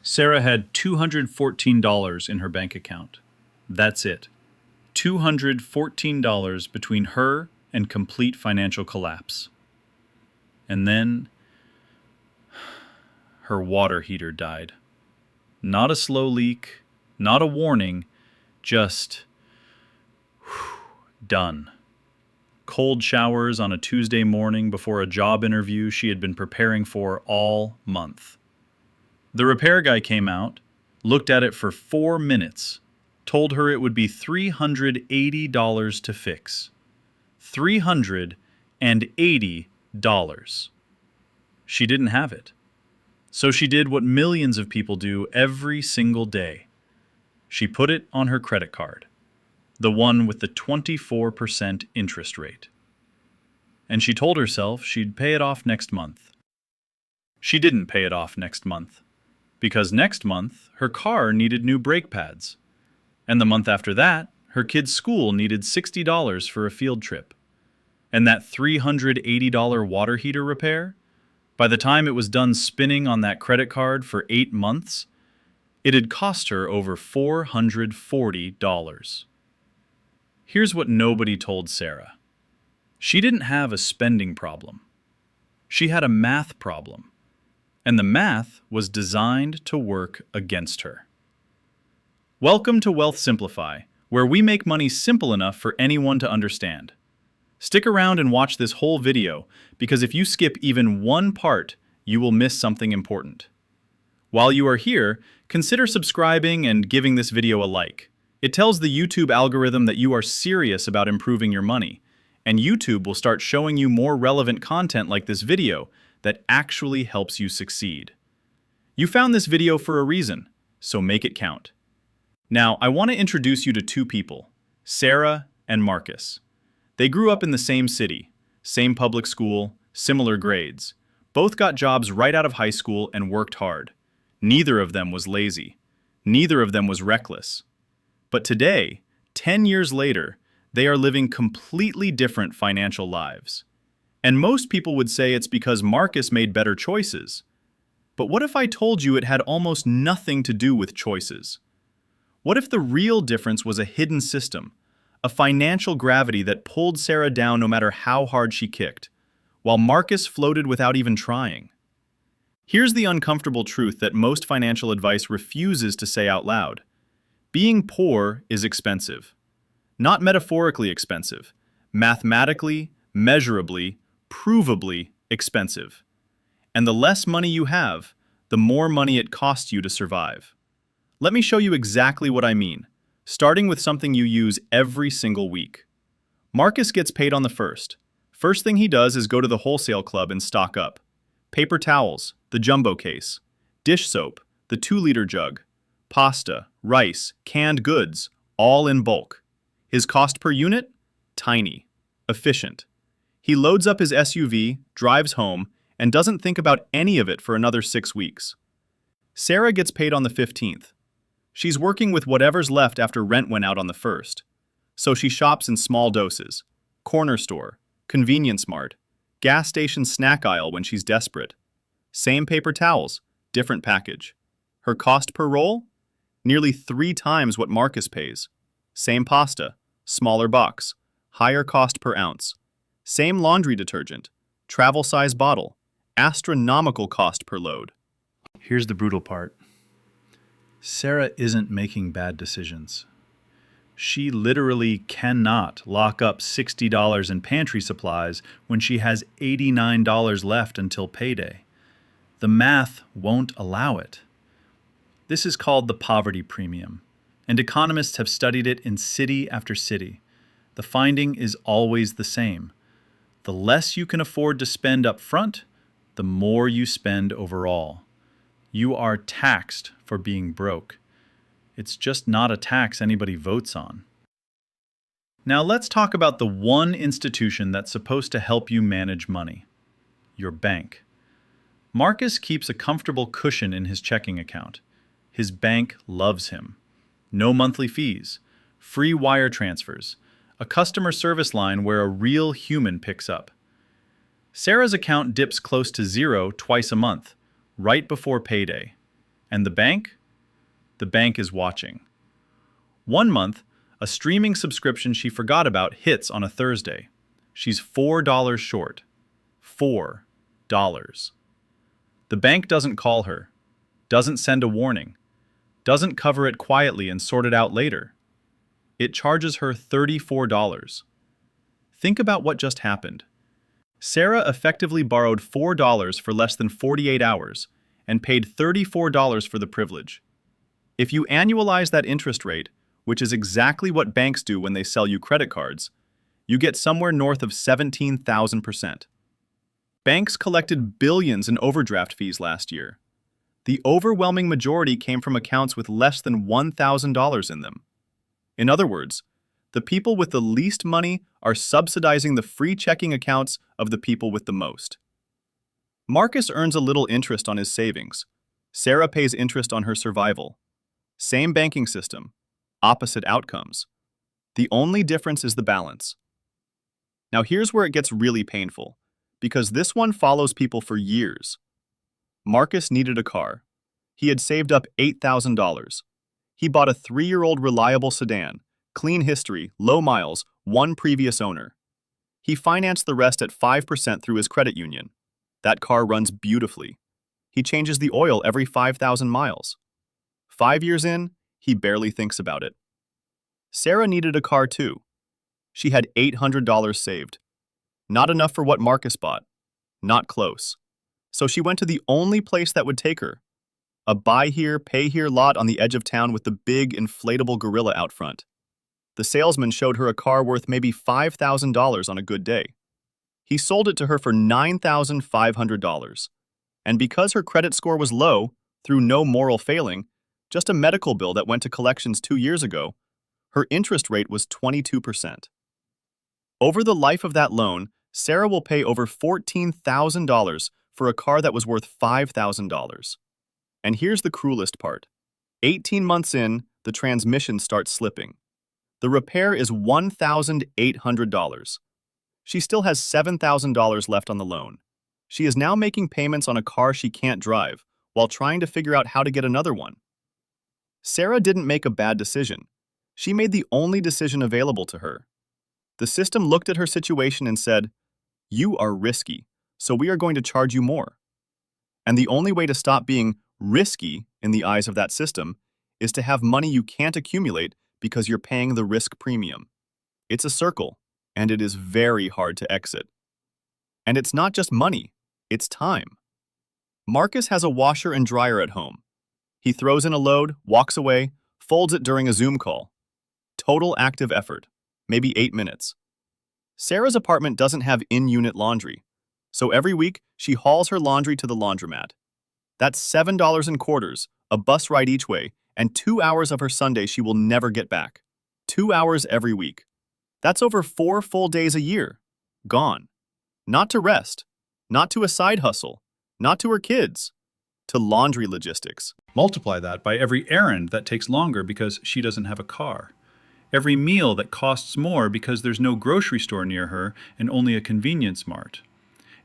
Sarah had $214 in her bank account. That's it. $214 between her and complete financial collapse. And then her water heater died. Not a slow leak, not a warning, just done. Cold showers on a Tuesday morning before a job interview she had been preparing for all month. The repair guy came out, looked at it for 4 minutes, told her it would be $380 to fix. $380. She didn't have it. So she did what millions of people do every single day. She put it on her credit card, the one with the 24% interest rate. And she told herself she'd pay it off next month. She didn't pay it off next month, because next month her car needed new brake pads. And the month after that, her kid's school needed $60 for a field trip. And that $380 water heater repair, by the time it was done spinning on that credit card for 8 months, it had cost her over $440. Here's what nobody told Sarah. She didn't have a spending problem. She had a math problem. And the math was designed to work against her. Welcome to WealthSimplify, where we make money simple enough for anyone to understand. Stick around and watch this whole video, because if you skip even one part, you will miss something important. While you are here, consider subscribing and giving this video a like. It tells the YouTube algorithm that you are serious about improving your money, and YouTube will start showing you more relevant content like this video that actually helps you succeed. You found this video for a reason, so make it count. Now, I want to introduce you to two people, Sarah and Marcus. They grew up in the same city, same public school, similar grades. Both got jobs right out of high school and worked hard. Neither of them was lazy. Neither of them was reckless. But today, 10 years later, they are living completely different financial lives. And most people would say it's because Marcus made better choices. But what if I told you it had almost nothing to do with choices? What if the real difference was a hidden system, a financial gravity that pulled Sarah down no matter how hard she kicked, while Marcus floated without even trying? Here's the uncomfortable truth that most financial advice refuses to say out loud. Being poor is expensive. Not metaphorically expensive, mathematically, measurably, provably expensive. And the less money you have, the more money it costs you to survive. Let me show you exactly what I mean, starting with something you use every single week. Marcus gets paid on the first. First thing he does is go to the wholesale club and stock up. Paper towels, the jumbo case. Dish soap, the 2-liter jug. Pasta, rice, canned goods, all in bulk. His cost per unit? Tiny. Efficient. He loads up his SUV, drives home, and doesn't think about any of it for another 6 weeks. Sarah gets paid on the 15th. She's working with whatever's left after rent went out on the 1st. So she shops in small doses. Corner store, convenience mart, gas station snack aisle when she's desperate. Same paper towels, different package. Her cost per roll? Nearly 3 times what Marcus pays. Same pasta, smaller box, higher cost per ounce. Same laundry detergent, travel size bottle, astronomical cost per load. Here's the brutal part. Sarah isn't making bad decisions. She literally cannot lock up $60 in pantry supplies when she has $89 left until payday. The math won't allow it. This is called the poverty premium, and economists have studied it in city after city. The finding is always the same. The less you can afford to spend up front, the more you spend overall. You are taxed for being broke. It's just not a tax anybody votes on. Now let's talk about the one institution that's supposed to help you manage money: your bank. Marcus keeps a comfortable cushion in his checking account. His bank loves him. No monthly fees, free wire transfers, a customer service line where a real human picks up. Sarah's account dips close to zero twice a month, right before payday. And the bank? The bank is watching. One month, a streaming subscription she forgot about hits on a Thursday. She's $4 short. $4. The bank doesn't call her, doesn't send a warning, doesn't cover it quietly and sort it out later. It charges her $34. Think about what just happened. Sarah effectively borrowed $4 for less than 48 hours and paid $34 for the privilege. If you annualize that interest rate, which is exactly what banks do when they sell you credit cards, you get somewhere north of 17,000%. Banks collected billions in overdraft fees last year. The overwhelming majority came from accounts with less than $1,000 in them. In other words, the people with the least money are subsidizing the free checking accounts of the people with the most. Marcus earns a little interest on his savings. Sarah pays interest on her survival. Same banking system, opposite outcomes. The only difference is the balance. Now here's where it gets really painful, because this one follows people for years. Marcus needed a car. He had saved up $8,000. He bought a 3-year-old reliable sedan, clean history, low miles, one previous owner. He financed the rest at 5% through his credit union. That car runs beautifully. He changes the oil every 5,000 miles. 5 years in, he barely thinks about it. Sarah needed a car too. She had $800 saved. Not enough for what Marcus bought. Not close. So she went to the only place that would take her. A buy here, pay here lot on the edge of town with the big inflatable gorilla out front. The salesman showed her a car worth maybe $5,000 on a good day. He sold it to her for $9,500. And because her credit score was low, through no moral failing, just a medical bill that went to collections 2 years ago, her interest rate was 22%. Over the life of that loan, Sarah will pay over $14,000 for a car that was worth $5,000. And here's the cruelest part. 18 months in, the transmission starts slipping. The repair is $1,800. She still has $7,000 left on the loan. She is now making payments on a car she can't drive, while trying to figure out how to get another one. Sarah didn't make a bad decision. She made the only decision available to her. The system looked at her situation and said, "You are risky, so we are going to charge you more." And the only way to stop being risky in the eyes of that system is to have money you can't accumulate because you're paying the risk premium. It's a circle, and it is very hard to exit. And it's not just money, it's time. Marcus has a washer and dryer at home. He throws in a load, walks away, folds it during a Zoom call. Total active effort, maybe 8 minutes. Sarah's apartment doesn't have in-unit laundry, so every week she hauls her laundry to the laundromat. That's $7.25, a bus ride each way, and 2 hours of her Sunday she will never get back. 2 hours every week. That's over 4 full days a year. Gone. Not to rest, not to a side hustle, not to her kids, to laundry logistics. Multiply that by every errand that takes longer because she doesn't have a car. Every meal that costs more because there's no grocery store near her and only a convenience mart.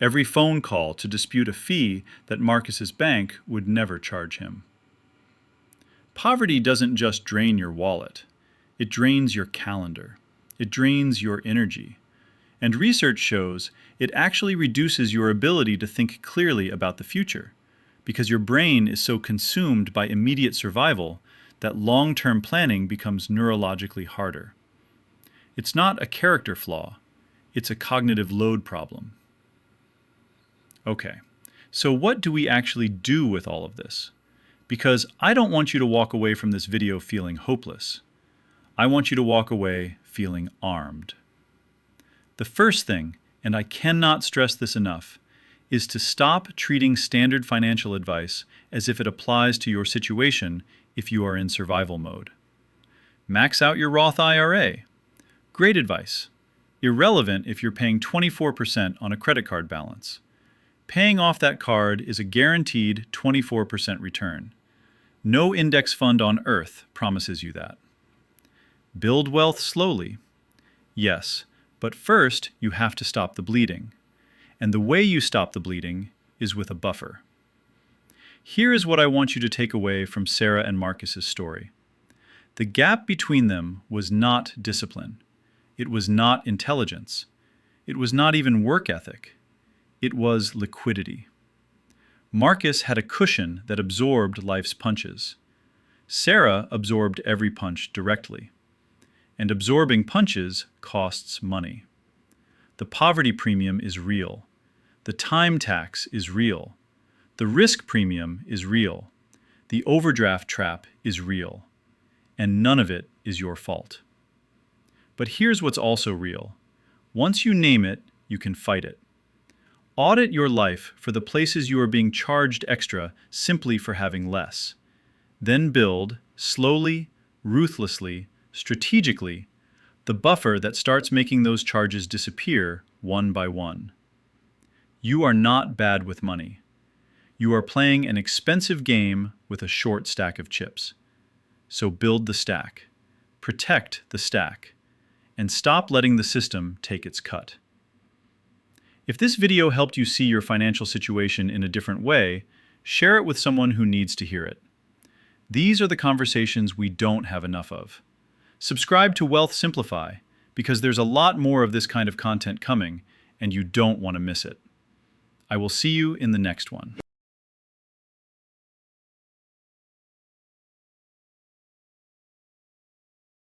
Every phone call to dispute a fee that Marcus's bank would never charge him. Poverty doesn't just drain your wallet. It drains your calendar. It drains your energy. And research shows it actually reduces your ability to think clearly about the future, because your brain is so consumed by immediate survival that long-term planning becomes neurologically harder. It's not a character flaw, it's a cognitive load problem. Okay, so what do we actually do with all of this? Because I don't want you to walk away from this video feeling hopeless. I want you to walk away feeling armed. The first thing, and I cannot stress this enough, is to stop treating standard financial advice as if it applies to your situation if you are in survival mode. Max out your Roth IRA. Great advice. Irrelevant if you're paying 24% on a credit card balance. Paying off that card is a guaranteed 24% return. No index fund on earth promises you that. Build wealth slowly. Yes, but first you have to stop the bleeding. And the way you stop the bleeding is with a buffer. Here is what I want you to take away from Sarah and Marcus's story. The gap between them was not discipline. It was not intelligence. It was not even work ethic. It was liquidity. Marcus had a cushion that absorbed life's punches. Sarah absorbed every punch directly. And absorbing punches costs money. The poverty premium is real. The time tax is real. The risk premium is real. The overdraft trap is real. And none of it is your fault. But here's what's also real. Once you name it, you can fight it. Audit your life for the places you are being charged extra simply for having less. Then build, slowly, ruthlessly, strategically, the buffer that starts making those charges disappear one by one. You are not bad with money. You are playing an expensive game with a short stack of chips. So build the stack, protect the stack, and stop letting the system take its cut. If this video helped you see your financial situation in a different way, share it with someone who needs to hear it. These are the conversations we don't have enough of. Subscribe to WealthSimplify because there's a lot more of this kind of content coming and you don't want to miss it. I will see you in the next one.